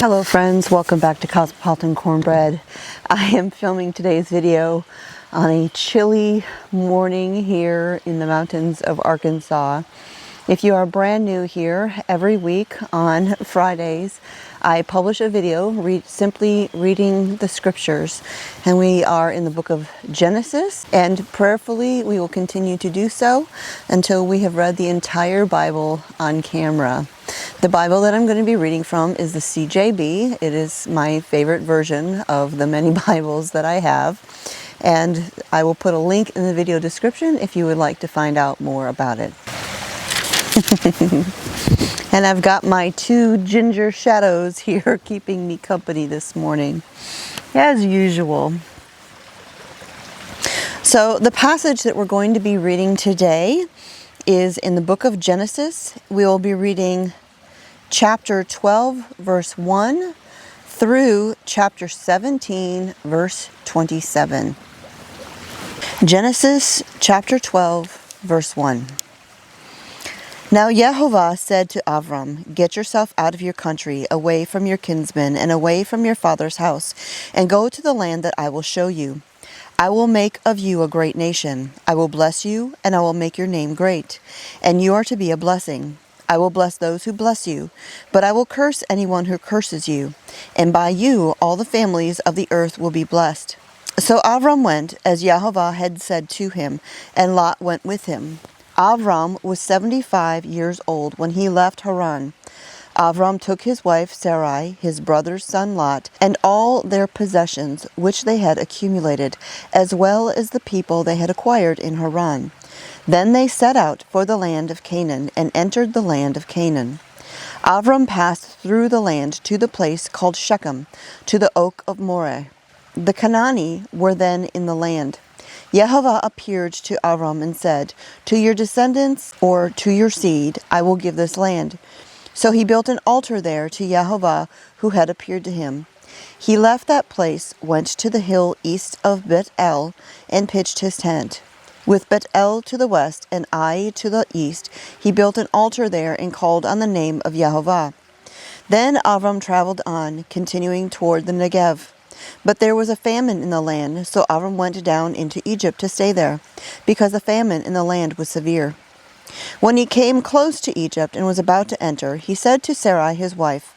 Hello friends, welcome back to Cosmopolitan Cornbread. I am filming today's video on a chilly morning here in the mountains of Arkansas. If you are brand new here, every week on Fridays I publish a video simply reading the scriptures, and we are in the book of Genesis, and prayerfully we will continue to do so until we have read the entire Bible on camera. The Bible that I'm going to be reading from is the CJB. It is my favorite version of the many Bibles that I have, and I will put a link in the video description if you would like to find out more about it. And I've got my two ginger shadows here keeping me company this morning, as usual. So the passage that we're going to be reading today is in the book of Genesis. We will be reading chapter 12, verse 1 through chapter 17, verse 27. Genesis chapter 12, verse 1. Now Jehovah said to Abram, "Get yourself out of your country, away from your kinsmen, and away from your father's house, and go to the land that I will show you. I will make of you a great nation. I will bless you, and I will make your name great, and you are to be a blessing. I will bless those who bless you, but I will curse anyone who curses you, and by you all the families of the earth will be blessed." So Abram went as Jehovah had said to him, and Lot went with him. Abram was 75 years old when he left Haran. Abram took his wife Sarai, his brother's son Lot, and all their possessions which they had accumulated, as well as the people they had acquired in Haran. Then they set out for the land of Canaan, and entered the land of Canaan. Abram passed through the land to the place called Shechem, to the oak of Moreh. The Canaanite were then in the land. Jehovah appeared to Abram and said, "To your descendants, or to your seed, I will give this land." So he built an altar there to Jehovah who had appeared to him. He left that place, went to the hill east of Bet-El, and pitched his tent. With Bet-El to the west and Ai to the east, he built an altar there and called on the name of Jehovah. Then Abram traveled on, continuing toward the Negev. But there was a famine in the land, so Abram went down into Egypt to stay there, because the famine in the land was severe. When he came close to Egypt and was about to enter, he said to Sarai his wife,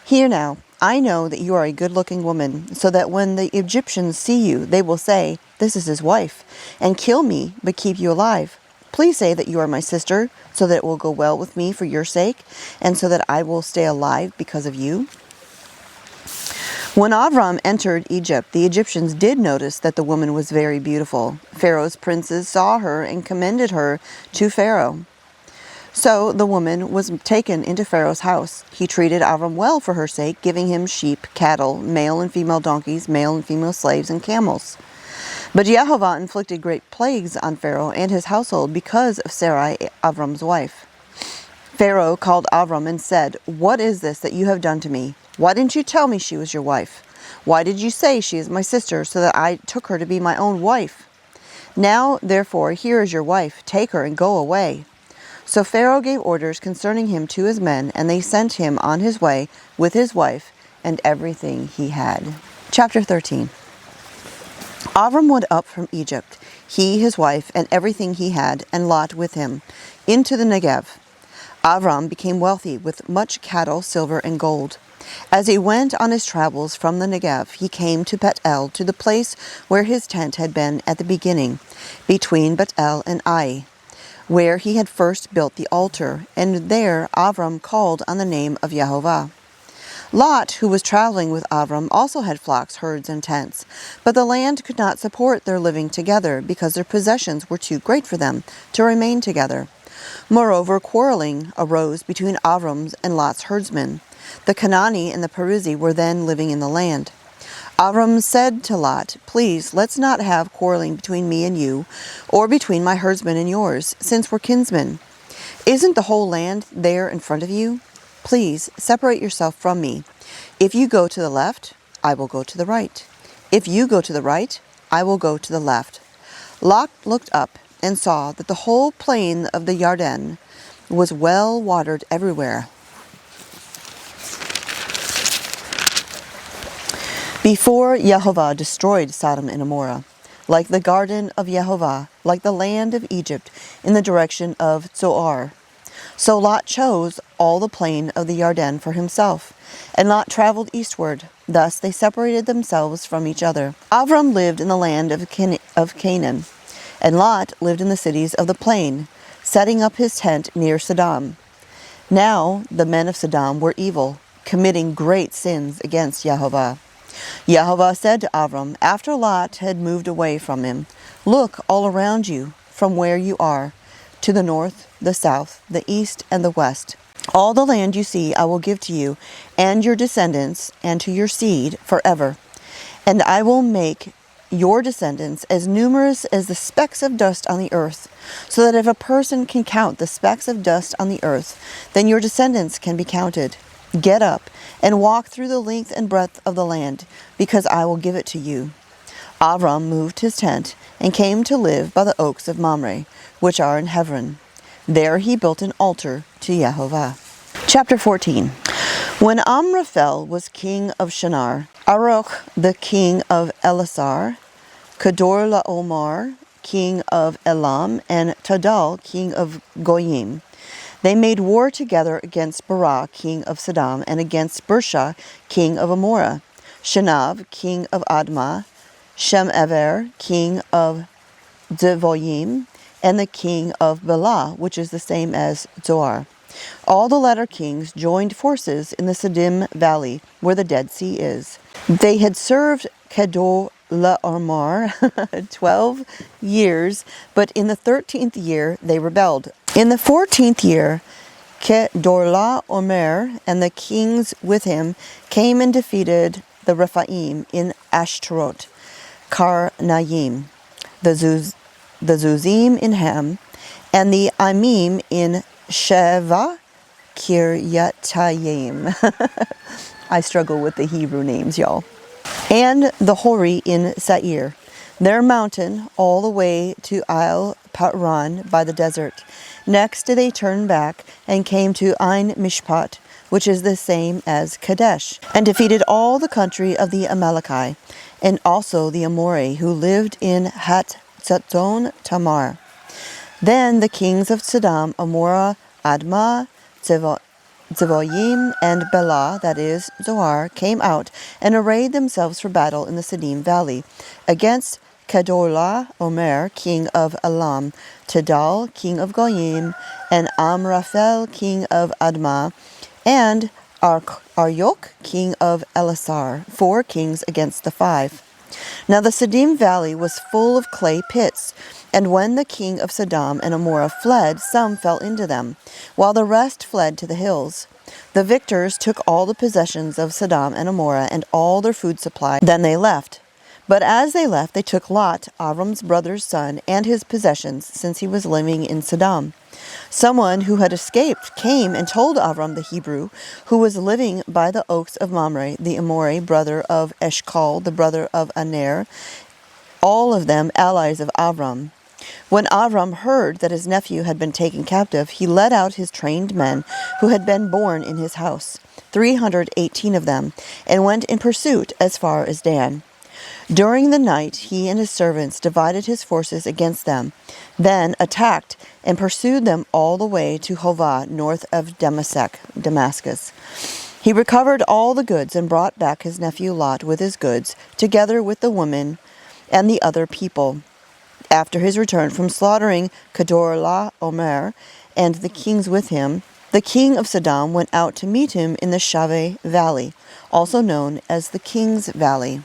"Hear now, I know that you are a good-looking woman, so that when the Egyptians see you, they will say, 'This is his wife,' and kill me, but keep you alive. Please say that you are my sister, so that it will go well with me for your sake, and so that I will stay alive because of you." When Abram entered Egypt, the Egyptians did notice that the woman was very beautiful. Pharaoh's princes saw her and commended her to Pharaoh. So the woman was taken into Pharaoh's house. He treated Abram well for her sake, giving him sheep, cattle, male and female donkeys, male and female slaves, and camels. But Jehovah inflicted great plagues on Pharaoh and his household because of Sarai, Abram's wife. Pharaoh called Abram and said, "What is this that you have done to me? Why didn't you tell me she was your wife? Why did you say she is my sister, so that I took her to be my own wife? Now, therefore, here is your wife. Take her and go away." So Pharaoh gave orders concerning him to his men, and they sent him on his way with his wife and everything he had. Chapter 13. Abram went up from Egypt, he, his wife, and everything he had, and Lot with him, into the Negev. Abram became wealthy with much cattle, silver, and gold. As he went on his travels from the Negev, he came to Bet-El, to the place where his tent had been at the beginning, between Bet-El and Ai, where he had first built the altar, and there Abram called on the name of Jehovah. Lot, who was traveling with Abram, also had flocks, herds, and tents, but the land could not support their living together, because their possessions were too great for them to remain together. Moreover, quarreling arose between Abram's and Lot's herdsmen. The Canaanite and the Perizzite were then living in the land. Abram said to Lot, "Please, let's not have quarreling between me and you, or between my herdsmen and yours, since we're kinsmen. Isn't the whole land there in front of you? Please, separate yourself from me. If you go to the left, I will go to the right. If you go to the right, I will go to the left." Lot looked up and saw that the whole plain of the Yarden was well watered everywhere. before Jehovah destroyed Sodom and Gomorrah, like the garden of Jehovah, like the land of Egypt, in the direction of Zoar. So Lot chose all the plain of the Jordan for himself, and Lot traveled eastward. Thus they separated themselves from each other. Abram lived in the land of Canaan, and Lot lived in the cities of the plain, setting up his tent near Sodom. Now the men of Sodom were evil, committing great sins against Jehovah. Jehovah said to Abram, after Lot had moved away from him, look all around you, from where you are, to the north, the south, the east, and the west. All the land you see I will give to you and your descendants and to your seed forever. And I will make your descendants as numerous as the specks of dust on the earth, so that if a person can count the specks of dust on the earth, then your descendants can be counted. Get up and walk through the length and breadth of the land, because I will give it to you. Abram moved his tent and came to live by the oaks of Mamre, which are in Hebron. There he built an altar to Jehovah. Chapter 14. When Amraphel was king of Shinar, Aroch the king of Elasar, Kedorlaomer king of Elam, and Tadal king of Goyim, they made war together against Barah king of Sodom, and against Bersha king of Amorah, Shinab king of Admah, Shemever king of Devoyim, and the king of Bela, which is the same as Zoar. All the latter kings joined forces in the Siddim valley, where the Dead Sea is. They had served Kedorlaomer 12 years, but in the 13th year they rebelled. In the 14th year, Kedorlaomer and the kings with him came and defeated the Rephaim in Ashtaroth, Karnaim, the Zuzim in Ham, and the Amim in Sheva Kiryatayim. I struggle with the Hebrew names, y'all. And the Hori in Seir, their mountain, all the way to Isle Paran by the desert. Next they turned back and came to Ein Mishpat, which is the same as Kadesh, and defeated all the country of the Amalekite, and also the Amorite who lived in Hatzaton Tamar. Then the kings of Sodom, Amorah, Admah, Zeboyim, and Bela, that is, Zoar, came out and arrayed themselves for battle in the Siddim valley against Kedorlaomer, king of Elam, Tidal, king of Goyim, and Amraphel, king of Admah, and Arioch, king of Elasar, 4 kings against the 5. Now the Siddim valley was full of clay pits, and when the king of Sodom and Amorah fled, some fell into them, while the rest fled to the hills. The victors took all the possessions of Sodom and Amorah and all their food supply. Then they left. But as they left, they took Lot, Abram's brother's son, and his possessions, since he was living in Sodom. Someone who had escaped came and told Abram the Hebrew, who was living by the oaks of Mamre, the Amorite brother of Eshcol, the brother of Aner, all of them allies of Abram. When Abram heard that his nephew had been taken captive, he led out his trained men who had been born in his house, 318 of them, and went in pursuit as far as Dan. During the night he and his servants divided his forces against them, then attacked and pursued them all the way to Hovah, north of Damascus. He recovered all the goods and brought back his nephew Lot with his goods, together with the women and the other people. After his return from slaughtering Kedorlaomer and the kings with him, the king of Sodom went out to meet him in the Shaveh Valley, also known as the King's Valley.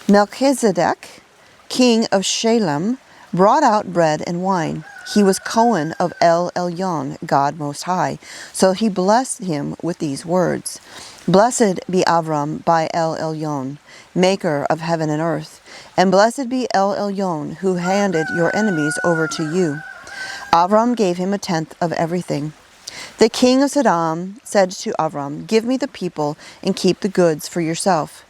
Melchizedek, king of Shalem, brought out bread and wine. He was Cohen of El Elyon, God Most High, so he blessed him with these words: Blessed be Abram by El Elyon, maker of heaven and earth, and blessed be El Elyon, who handed your enemies over to you. Abram gave him 1/10 of everything. The king of Sodom said to Abram, Give me the people and keep the goods for yourself.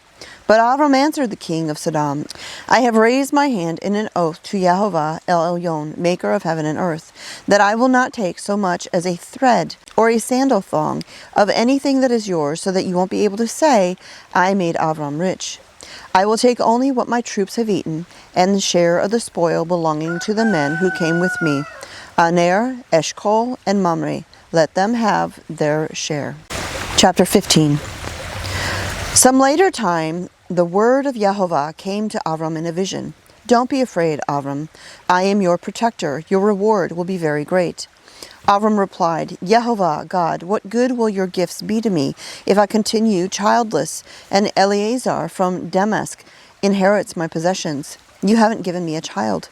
But Abram answered the king of Sodom, I have raised my hand in an oath to Yehovah El Elyon, maker of heaven and earth, that I will not take so much as a thread or a sandal thong of anything that is yours, so that you won't be able to say, I made Abram rich. I will take only what my troops have eaten, and the share of the spoil belonging to the men who came with me, Aner, Eshcol, and Mamre. Let them have their share. Chapter 15. Some later time, the word of Yehovah came to Abram in a vision. Don't be afraid, Abram. I am your protector. Your reward will be very great. Abram replied, Yehovah, God, what good will your gifts be to me if I continue childless, and Eleazar from Damascus inherits my possessions? You haven't given me a child.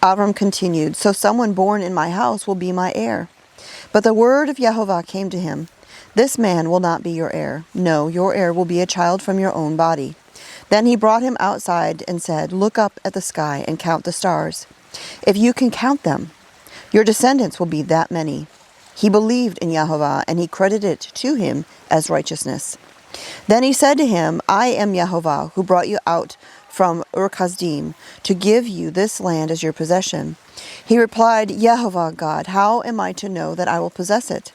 Abram continued, so someone born in my house will be my heir. But the word of Yehovah came to him, this man will not be your heir. No, your heir will be a child from your own body. Then he brought him outside and said, look up at the sky and count the stars. If you can count them, your descendants will be that many. He believed in Yehovah, and he credited it to him as righteousness. Then he said to him, I am Yehovah, who brought you out from Ur-Kasdim to give you this land as your possession. He replied, Yehovah, God, how am I to know that I will possess it?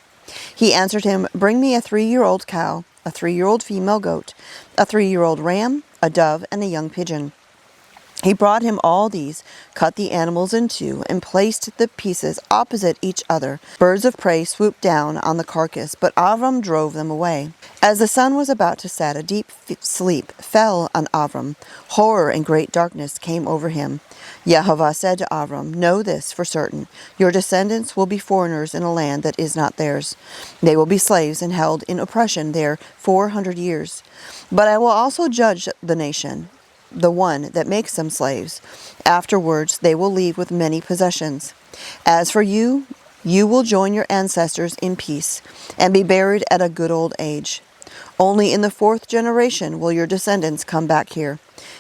He answered him, bring me a 3-year-old cow, a 3-year-old female goat, a 3-year-old ram, a dove, and a young pigeon. He brought him all these, cut the animals in two, and placed the pieces opposite each other. Birds of prey swooped down on the carcass, but Abram drove them away. As the sun was about to set, a deep sleep fell on Abram. Horror and great darkness came over him. Yehovah said to Abram, know this for certain. Your descendants will be foreigners in a land that is not theirs. They will be slaves and held in oppression there 400 years. But I will also judge the nation, the one that makes them slaves. Afterwards they will leave with many possessions. As for you, you will join your ancestors in peace and be buried at a good old age. Only in the 4th generation will your descendants come back here,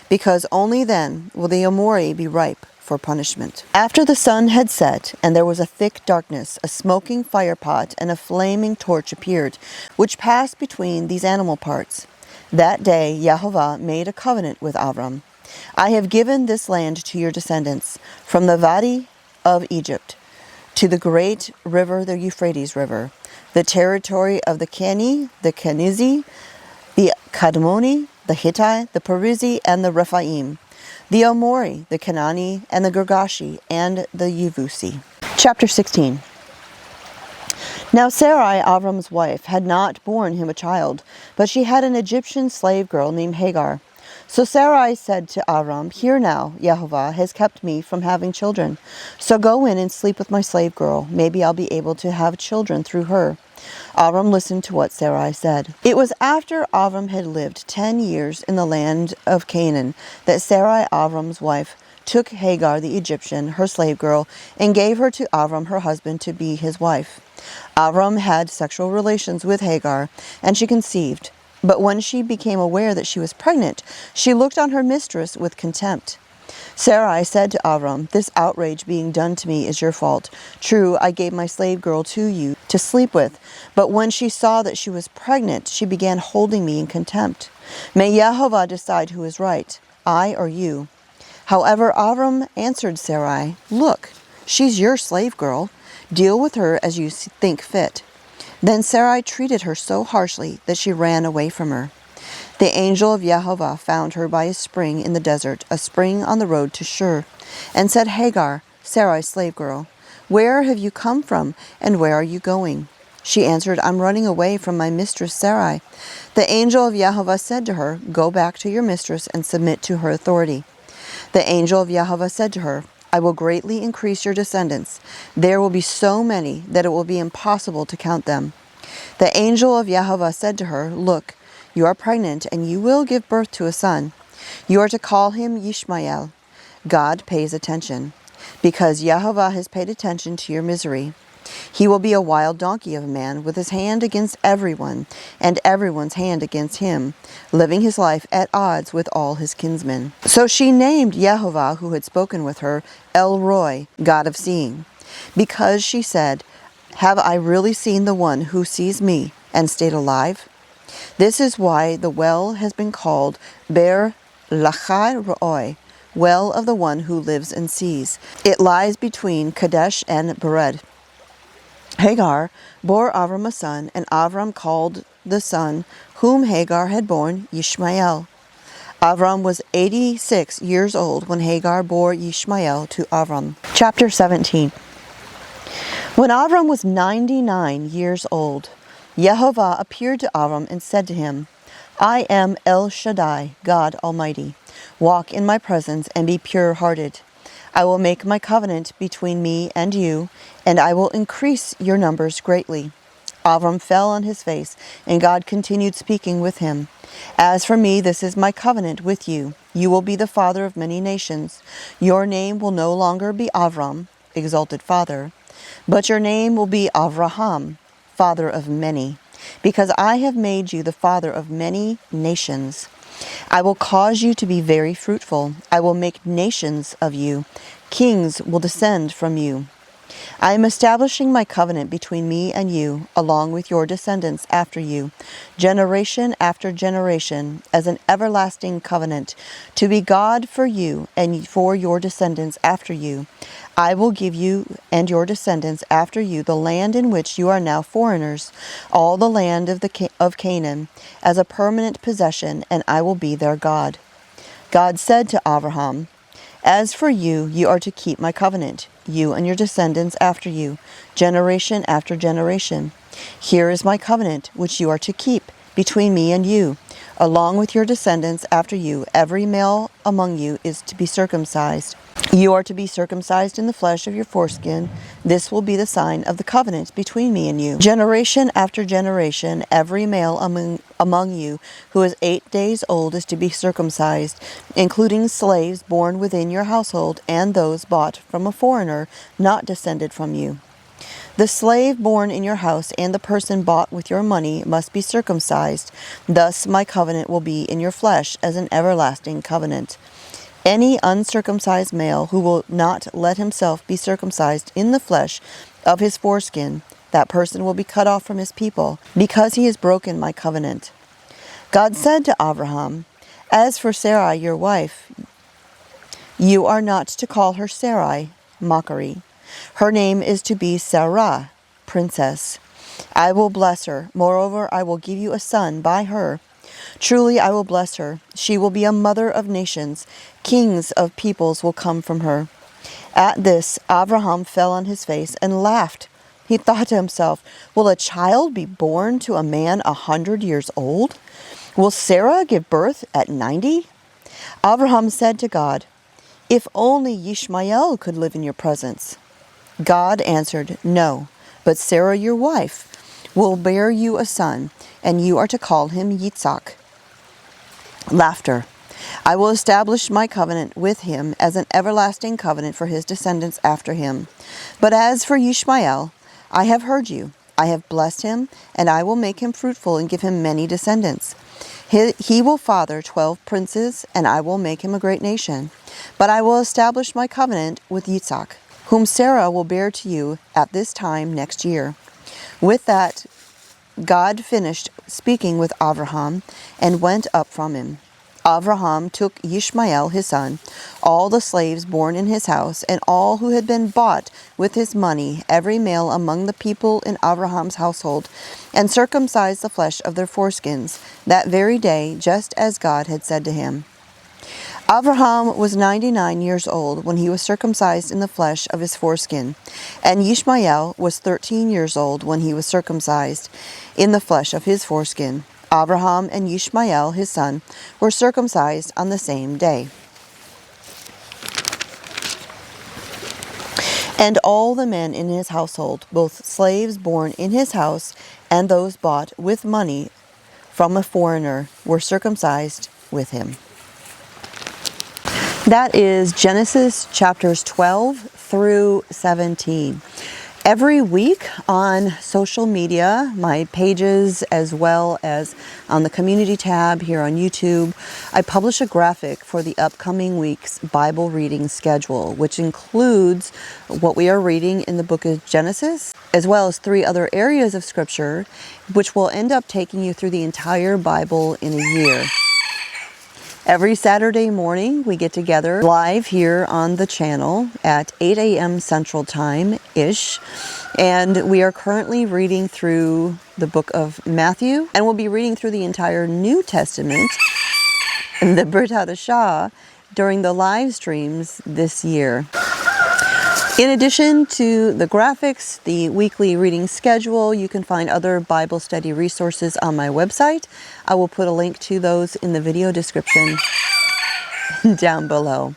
because only then will the Amori be ripe for punishment. After the sun had set, and there was a thick darkness, a smoking firepot and a flaming torch appeared, which passed between these animal parts. That day Yehovah made a covenant with Abram. I have given this land to your descendants, from the Valley of Egypt to the great river, the Euphrates River, the territory of the Keni, the Kenizi, the Kadmoni, the Hittite, the Perizi, and the Rephaim, the Amori, the Canaani, and the Girgashi, and the Yevusi. Chapter 16. Now Sarai, Abram's wife, had not borne him a child, but she had an Egyptian slave girl named Hagar. So Sarai said to Abram, Hear now, Yehovah has kept me from having children. So go in and sleep with my slave girl. Maybe I'll be able to have children through her. Abram listened to what Sarai said. It was after Abram had lived 10 years in the land of Canaan that Sarai, Abram's wife, took Hagar the Egyptian, her slave girl, and gave her to Abram, her husband, to be his wife. Abram had sexual relations with Hagar, and she conceived. But when she became aware that she was pregnant, she looked on her mistress with contempt. Sarai said to Abram, This outrage being done to me is your fault. True, I gave my slave girl to you to sleep with, but when she saw that she was pregnant, she began holding me in contempt. May Yehovah decide who is right, I or you. However, Abram answered Sarai, Look, she's your slave girl. Deal with her as you think fit. Then Sarai treated her so harshly that she ran away from her. The angel of Yehovah found her by a spring in the desert, a spring on the road to Shur, and said, Hagar, Sarai's slave girl, where have you come from, and where are you going? She answered, I'm running away from my mistress Sarai. The angel of Yehovah said to her, Go back to your mistress and submit to her authority. The angel of Yehovah said to her, I will greatly increase your descendants. There will be so many that it will be impossible to count them. The angel of Yehovah said to her, Look, you are pregnant, and you will give birth to a son. You are to call him Ishmael. God pays attention, because Yehovah has paid attention to your misery. He will be a wild donkey of a man, with his hand against everyone, and everyone's hand against him, living his life at odds with all his kinsmen. So she named Yehovah, who had spoken with her, El Roi, God of seeing, because she said, Have I really seen the one who sees me and stayed alive? This is why the well has been called Ber Lachai Roi, well of the one who lives and sees. It lies between Kadesh and Bered. Hagar bore Abram a son, and Abram called the son whom Hagar had borne Ishmael. Abram was 86 years old when Hagar bore Ishmael to Abram. Chapter 17. When Abram was 99 years old, Yehovah appeared to Abram and said to him, I am El Shaddai, God Almighty. Walk in my presence and be pure-hearted. I will make my covenant between me and you, and I will increase your numbers greatly. Abram fell on his face, and God continued speaking with him. As for me, this is my covenant with you. You will be the father of many nations. Your name will no longer be Abram, exalted father, but your name will be Avraham, father of many, because I have made you the father of many nations. I will cause you to be very fruitful. I will make nations of you. Kings will descend from you. I am establishing my covenant between me and you, along with your descendants after you, generation after generation, as an everlasting covenant, to be God for you and for your descendants after you. I will give you and your descendants after you the land in which you are now foreigners, all the land of Canaan, as a permanent possession, and I will be their God. God said to Abraham, As for you, you are to keep my covenant, you and your descendants after you, generation after generation. Here is my covenant, which you are to keep between me and you. Along with your descendants after you, every male among you is to be circumcised. You are to be circumcised in the flesh of your foreskin. This will be the sign of the covenant between me and you. Generation after generation, every male among you who is 8 days old is to be circumcised, including slaves born within your household and those bought from a foreigner not descended from you. The slave born in your house and the person bought with your money must be circumcised. Thus my covenant will be in your flesh as an everlasting covenant. Any uncircumcised male who will not let himself be circumcised in the flesh of his foreskin, that person will be cut off from his people, because he has broken my covenant. God said to Abraham, As for Sarai, your wife, you are not to call her Sarai, mockery. Her name is to be Sarah, princess. I will bless her. Moreover, I will give you a son by her. Truly I will bless her. She will be a mother of nations. Kings of peoples will come from her. At this, Abraham fell on his face and laughed. He thought to himself, Will a child be born to a man 100 years old? Will Sarah give birth at 90? Abraham said to God, If only Ishmael could live in your presence. God answered, No, but Sarah your wife will bear you a son, and you are to call him Yitzhak. Laughter. I will establish my covenant with him as an everlasting covenant for his descendants after him. But as for Ishmael, I have heard you. I have blessed him, and I will make him fruitful and give him many descendants. He will father 12 princes, and I will make him a great nation. But I will establish my covenant with Yitzhak, whom Sarah will bear to you at this time next year. With that, God finished speaking with Abraham and went up from him. Abraham took Ishmael his son, all the slaves born in his house, and all who had been bought with his money, every male among the people in Abraham's household, and circumcised the flesh of their foreskins that very day, just as God had said to him. Abraham was 99 years old when he was circumcised in the flesh of his foreskin, and Ishmael was 13 years old when he was circumcised in the flesh of his foreskin. Abraham and Ishmael, his son, were circumcised on the same day. And all the men in his household, both slaves born in his house and those bought with money from a foreigner, were circumcised with him. That is Genesis chapters 12 through 17. Every week on social media, my pages as well as on the community tab here on YouTube, I publish a graphic for the upcoming week's Bible reading schedule, which includes what we are reading in the book of Genesis, as well as 3 other areas of Scripture, which will end up taking you through the entire Bible in a year. Every Saturday morning, we get together live here on the channel at 8 a.m. Central Time-ish. And we are currently reading through the book of Matthew. And we'll be reading through the entire New Testament, the Brit Hadashah, during the live streams this year. In addition to the graphics, the weekly reading schedule, you can find other Bible study resources on my website. I will put a link to those in the video description down below.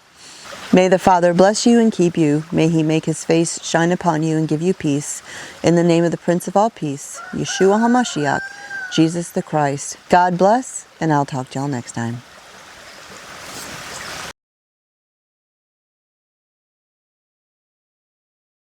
May the Father bless you and keep you. May He make His face shine upon you and give you peace. In the name of the Prince of all Peace, Yeshua HaMashiach, Jesus the Christ. God bless, and I'll talk to y'all next time.